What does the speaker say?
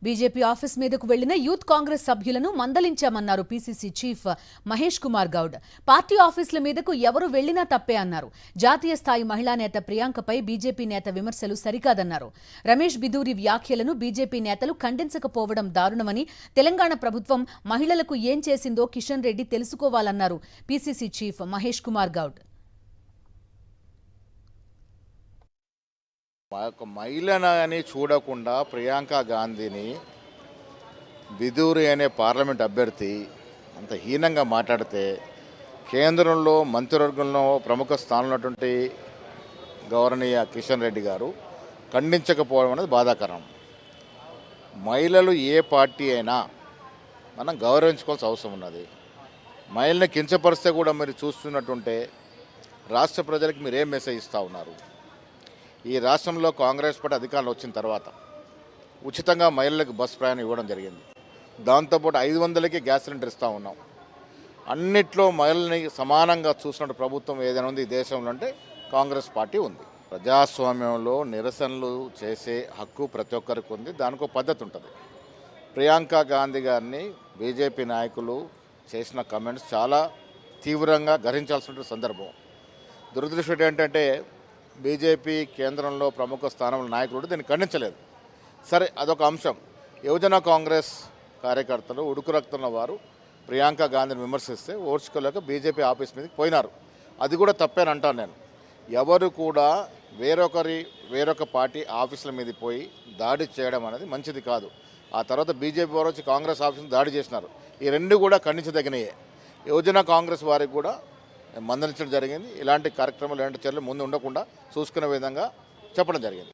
BJP office మీదకు వెళ్లిన youth Congress సభ్యులను మందలించామన్నారు PCC chief Mahesh Kumar Goud. Party ఆఫీసుల మీదకు ఎవరు వెళ్లినా తప్పే అన్నారు. జాతీయ స్థాయి మహిళా నేత ప్రియాంకపై బీజేపీ నేత విమర్శలు సరికాదన్నారు. రమేష్ బిదూరి వ్యాఖ్యలను బీజేపీ నేతలు ఖండించకపోవడం దారుణమని, తెలంగాణ ప్రభుత్వం మహిళలకు ఏం చేసిందో కిషన్ రెడ్డి తెలుసుకోవాలన్నారు పీసీసీ చీఫ్ మహేష్ కుమార్ గౌడ్. ఒక మహిళని చూడకుండా ప్రియాంక గాంధీని బిదూరి అనే పార్లమెంట్ అభ్యర్థి అంత హీనంగా మాట్లాడితే కేంద్రంలో మంత్రివర్గంలో ప్రముఖ స్థానంలో ఉన్నటువంటి గౌరవనీయ కిషన్ రెడ్డి గారు ఖండించకపోవడం అనేది బాధాకరం. మహిళలు ఏ పార్టీ అయినా మనం గౌరవించుకోవాల్సిన అవసరం ఉన్నది. మహిళని కించపరిస్తే కూడా మీరు చూస్తున్నట్టుంటే రాష్ట్ర ప్రజలకు మీరు ఏం మెసేజ్ ఇస్తూ ఉన్నారు? ఈ రాష్ట్రంలో కాంగ్రెస్ పార్టీ అధికారంలో వచ్చిన తర్వాత ఉచితంగా మహిళలకు బస్ ప్రయాణం ఇవ్వడం జరిగింది. దాంతోపాటు 500కి గ్యాస్ సిలిండర్ ఇస్తూ ఉన్నాం. అన్నిట్లో మహిళల్ని సమానంగా చూసినట్టు ప్రభుత్వం ఏదైనా ఉంది ఈ దేశంలో అంటే కాంగ్రెస్ పార్టీ ఉంది. ప్రజాస్వామ్యంలో నిరసనలు చేసే హక్కు ప్రతి ఒక్కరికి ఉంది. దానికి ఒక పద్ధతి ఉంటుంది. ప్రియాంక గాంధీ గారిని బీజేపీ నాయకులు చేసిన కమెంట్స్ చాలా తీవ్రంగా గ్రహించాల్సిన సందర్భం. దురదృష్టం ఏంటంటే బీజేపీ కేంద్రంలో ప్రముఖ స్థానంలో నాయకులు దీన్ని ఖండించలేదు. సరే, అదొక అంశం. యువజన కాంగ్రెస్ కార్యకర్తలు ఉడుకు రక్తున్న వారు ప్రియాంక గాంధీని విమర్శిస్తే ఓర్చుకోలేక బీజేపీ ఆఫీస్ మీదకి పోయినారు. అది కూడా తప్పేనంటాను నేను. ఎవరు కూడా వేరొక పార్టీ ఆఫీసుల మీద పోయి దాడి చేయడం అనేది మంచిది కాదు. ఆ తర్వాత బీజేపీ వారు వచ్చి కాంగ్రెస్ ఆఫీసును దాడి చేసినారు. ఈ రెండు కూడా ఖండించదగినయే. యువజన కాంగ్రెస్ వారికి కూడా మందలించడం జరిగింది. ఇలాంటి కార్యక్రమాలు, ఇలాంటి చర్యలు ముందు ఉండకుండా చూసుకునే విధంగా చెప్పడం జరిగింది.